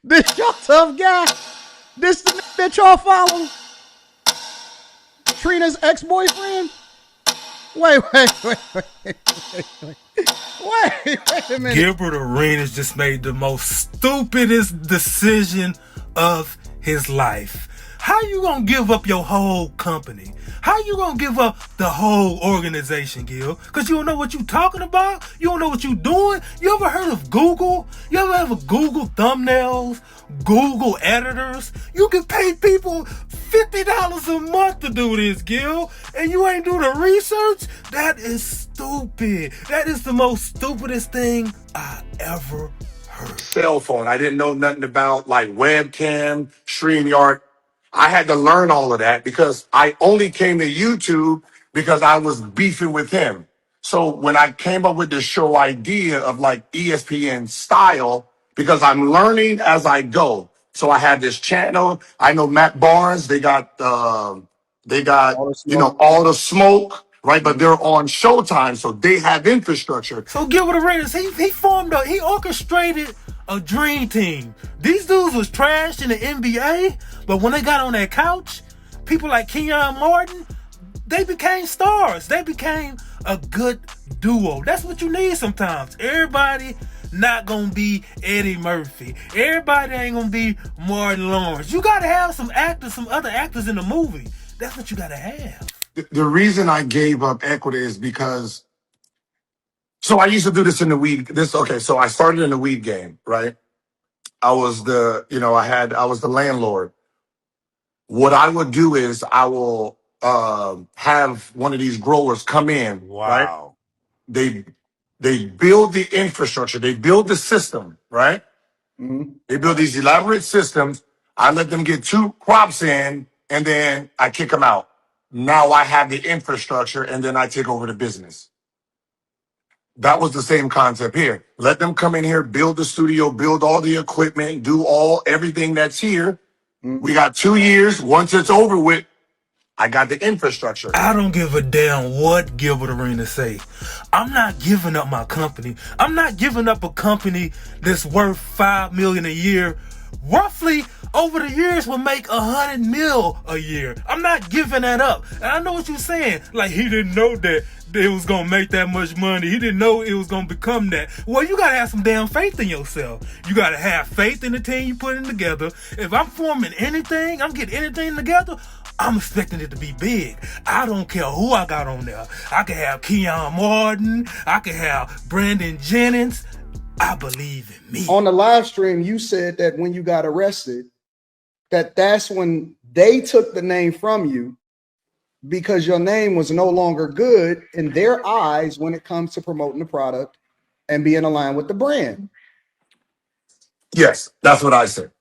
This your tough guy. This the that y'all follow. Trina's ex-boyfriend. Wait a minute. Gilbert Arenas just made the most stupidest decision of his life. How you gonna give up your whole company? How you gonna give up the whole organization, Gil? Cause you don't know what you talking about? You don't know what you doing? You ever heard of Google? You ever have a Google thumbnails? Google editors? You can pay people $50 a month to do this, Gil, and you ain't do the research? That is stupid. That is the most stupidest thing I ever heard. Cell phone. I didn't know nothing about like webcam, StreamYard. I had to learn all of that because I only came to YouTube because I was beefing with him. So when I came up with the show idea of like ESPN style, because I'm learning as I go. So I have this channel. I know Matt Barnes. They got All the smoke. all the smoke, right? But they're on Showtime, so they have infrastructure. So Gilbert Arenas, he orchestrated a dream team. These dudes was trash in the NBA, but when they got on that couch, people like Kenyonmartin, they became stars. They became a good duo. That's what you need sometimes. Everybody not gonna be Eddie Murphy. Everybody ain't gonna be Martin Lawrence. You gotta have some other actors in the movie. That's what you gotta have. The reason I gave up equity is because, so I used to do this in the weed. So I started in the weed game, right? I was I was the landlord. What I would do is I will have one of these growers come in, right? Wow. They build the infrastructure, they build the system, right? Mm-hmm. They build these elaborate systems. I let them get 2 crops in, and then I kick them out. Now I have the infrastructure, and then I take over the business. That was the same concept here. Let them come in here, build the studio, build all the equipment, do everything that's here. Mm-hmm. We got 2 years. Once it's over with, I got the infrastructure. I don't give a damn what Gilbert Arenas say. I'm not giving up my company. I'm not giving up a company that's worth $5 million a year. Roughly over the years will make $100 million a year. I'm not giving that up. And I know what you're saying. Like, he didn't know that it was gonna make that much money. He didn't know it was gonna become that. Well, you gotta have some damn faith in yourself. You gotta have faith in the team you putting together. If I'm forming anything, I'm getting anything together, I'm expecting it to be big. I don't care who I got on there. I can have Kenyonmartin. I can have Brandon Jennings. I believe in me. On the live stream, you said that when you got arrested, that's when they took the name from you because your name was no longer good in their eyes when it comes to promoting the product and being aligned with the brand. Yes, that's what I said.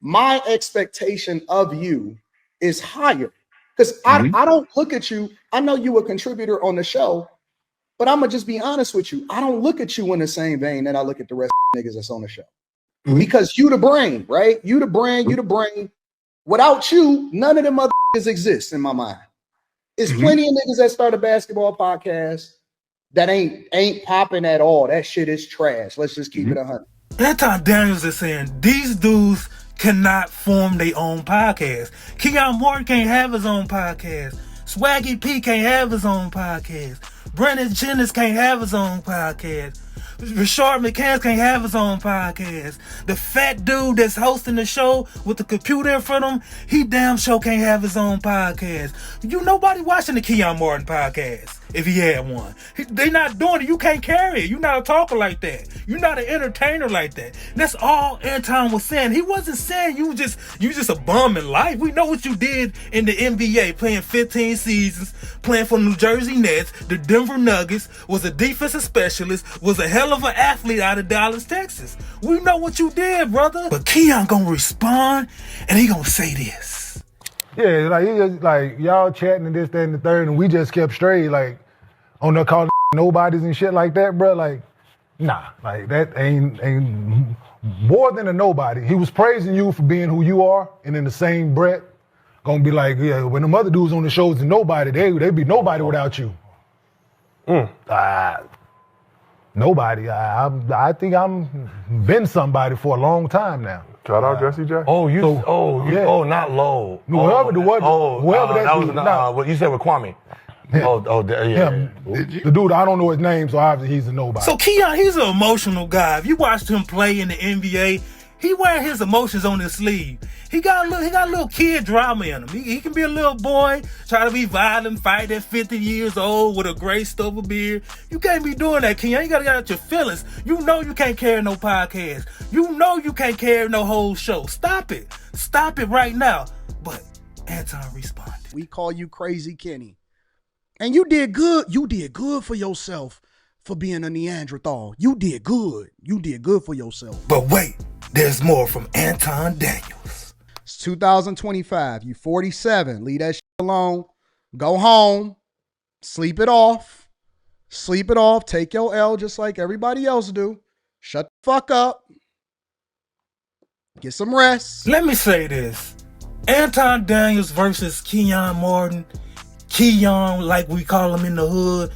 My expectation of you is higher because I don't look at you. I know you a contributor on the show, but I'm gonna just be honest with you. I don't look at you in the same vein that I look at the rest of the niggas that's on the show. Because you the brain, right? You the brain. Without you, none of them other niggas exist in my mind. There's plenty of niggas that start a basketball podcast that ain't popping at all. That shit is trash. Let's just keep it 100. Anton Daniels is saying these dudes cannot form their own podcast. Kenyonmartin can't have his own podcast. Swaggy P can't have his own podcast. Brandon Jennings can't have his own podcast. Rashard McCants can't have his own podcast. The fat dude that's hosting the show with the computer in front of him, he damn sure can't have his own podcast. Nobody watching the Kenyonmartin podcast if he had one. They not doing it. You can't carry it. You're not a talker like that. You're not an entertainer like that. That's all Anton was saying. He wasn't saying you just a bum in life. We know what you did in the NBA, playing 15 seasons, playing for the New Jersey Nets, the Denver Nuggets, was a defensive specialist, was a hell of an athlete out of Dallas, Texas. We know what you did, brother. But Kenyon gonna respond, and he gonna say this. Yeah, like he just like y'all chatting and this, that, and the third, and we just kept straight, like on the call nobodies and shit like that, bro. Like, nah, like that ain't more than a nobody. He was praising you for being who you are, and in the same breath, gonna be like, yeah, when the other dudes on the shows and nobody, they be nobody without you. Nobody. I think I'm been somebody for a long time now. Shout out Jesse J. Not low. Whoever that was. What you said with Kwame. Yeah. The dude, I don't know his name, so obviously he's a nobody. So Kenyon, he's an emotional guy. If you watched him play in the NBA, he wearing his emotions on his sleeve. He got a little kid drama in him. He can be a little boy, try to be violent, fight at 50 years old with a gray stubble beard. You can't be doing that, Kenyon. You gotta get out your feelings. You know you can't carry no podcast. You know you can't carry no whole show. Stop it. Stop it right now. But Anton responded. We call you Crazy Kenny. And you did good. You did good for yourself for being a Neanderthal. You did good. You did good for yourself. But wait, there's more from Anton Daniels. It's 2025. You 47. Leave that shit alone. Go home. Sleep it off. Sleep it off. Take your L just like everybody else do. Shut the fuck up. Get some rest. Let me say this. Anton Daniels versus Kenyon Martin. Kenyon, like we call him in the hood.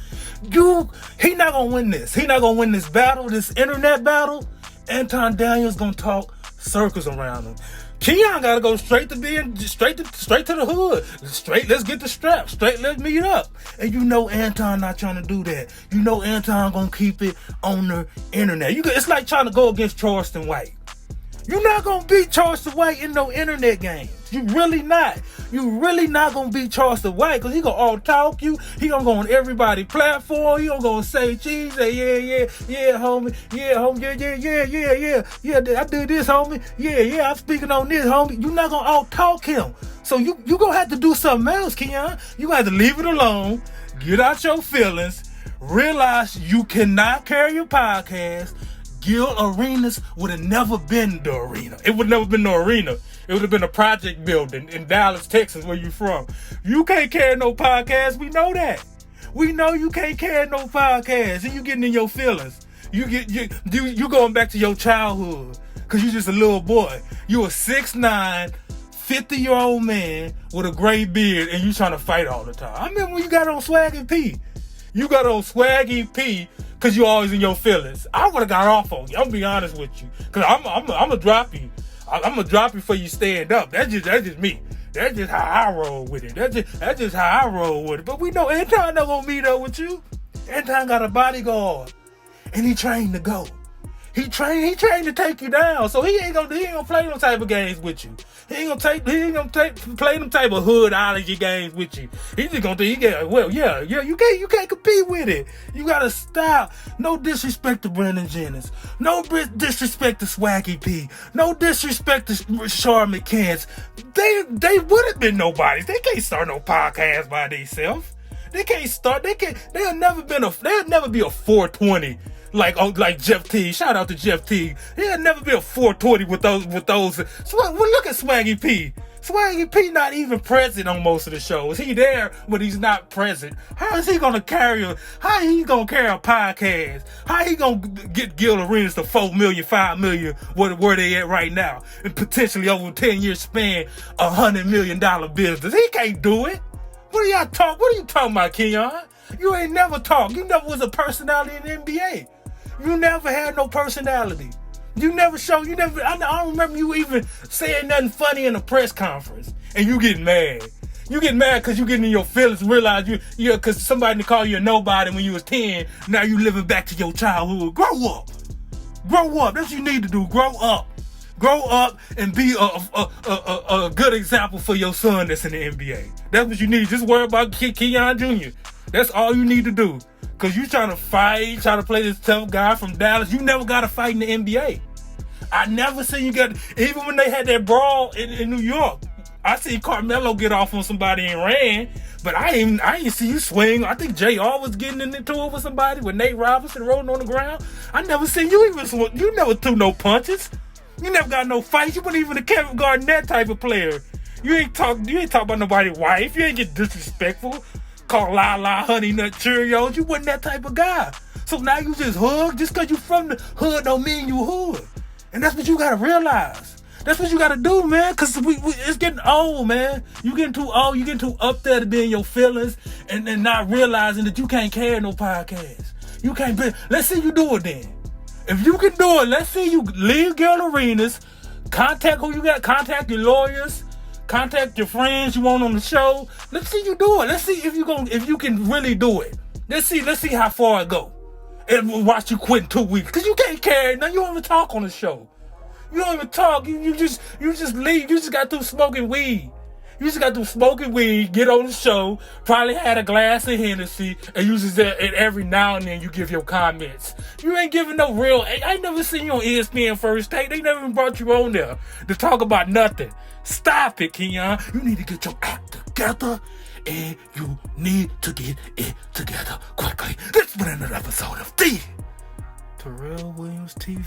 He not gonna win this. He not gonna win this battle, this internet battle. Anton Daniels gonna talk circles around him. Kenyon gotta go straight to the hood. Straight, let's get the strap. Straight, let's meet up. And you know Anton not trying to do that. You know Anton gonna keep it on the internet. It's like trying to go against Charleston White. You're not gonna beat Charleston White in no internet games. You really not. You really not gonna beat Charleston White because he gonna all talk you. He gonna go on everybody's platform. He gonna go and say cheese. Say yeah, homie. Yeah, homie. Yeah. I did this, homie. Yeah. I'm speaking on this, homie. You're not gonna all talk him. So you gonna have to do something else, Kenyon. You gonna have to leave it alone. Get out your feelings. Realize you cannot carry your podcast. Gilbert Arenas would have never been the arena. It would never been the arena. It would have been a project building in Dallas, Texas, where you from. You can't carry no podcast. We know that. We know you can't carry no podcast, and you getting in your feelings. You going back to your childhood because you just a little boy. You a 6'9", 50-year-old man with a gray beard, and you trying to fight all the time. I remember when you got on Swaggy P. You got on Swaggy P because you always in your feelings. I would have got off on you. I'm gonna be honest with you, because I'm gonna drop you. I'm gonna drop you before you stand up. That's just me. That's just how I roll with it. That's just how I roll with it. But we know Anton not gonna meet up with you. Anton got a bodyguard, and he trained to go. He trained to take you down. So he ain't gonna play them type of games with you. He ain't gonna play them type of hoodology games with you. He's just gonna think, you can't compete with it. You gotta stop. No disrespect to Brandon Jennings. No disrespect to Swaggy P. No disrespect to Shar McCants. They would have been nobodies. They can't start no podcast by themselves. They can't start. They'll never be a 420. Like Jeff T. Shout out to Jeff T. He'll never be a 420 with those. So look at Swaggy P. Swaggy P not even present on most of the shows. He there, but he's not present. How is he gonna carry a podcast? How he gonna get Gilbert Arenas to 4 million, 5 million, where they at right now, and potentially over a 10-year span, $100 million business? He can't do it. What are you talking about, Kenyon? You ain't never talked. You never was a personality in the NBA. You never had no personality. You never showed. I don't remember you even saying nothing funny in a press conference. And you getting mad. You get mad because you getting in your feelings and realize because somebody called you a nobody when you was 10. Now you living back to your childhood. Grow up. Grow up. That's what you need to do. Grow up. Grow up and be a good example for your son that's in the NBA. That's what you need. Just worry about Kenyon Jr. That's all you need to do. Because you trying to play this tough guy from Dallas. You never got to fight in the NBA. I never seen you even when they had that brawl in New York, I see Carmelo get off on somebody and ran, but I ain't see you swing. I think JR was getting into it with somebody with Nate Robinson rolling on the ground. I never seen you even swing. You never threw no punches. You never got no fights. You weren't even a Kevin Garnett type of player. You ain't talk about nobody's wife. You ain't get disrespectful. Call La Honey Nut Cheerios. You wasn't that type of guy. So now you just hug. Just because you from the hood don't mean you hood. And that's what you got to realize. That's what you got to do, man. Because it's getting old, man. You getting too old. You getting too up there to be in your feelings and not realizing that you can't carry no podcast. You can't be. Let's see you do it then. If you can do it, let's see you leave Gilbert Arenas. Contact who you got. Contact your lawyers. Contact your friends you want on the show. Let's see you do it. Let's see if you can really do it. Let's see how far it go. And we'll watch you quit in 2 weeks. Cause you can't carry it. Now you don't even talk on the show. You don't even talk. You just leave. You just got through smoking weed. You just got through smoking weed, get on the show, probably had a glass of Hennessy, and you just and every now and then you give your comments. You ain't giving no real. I ain't never seen you on ESPN First Take. They never even brought you on there to talk about nothing. Stop it, Kenyon. You need to get your act together, and you need to get it together quickly. This has been another episode of the Terrell Williams TV.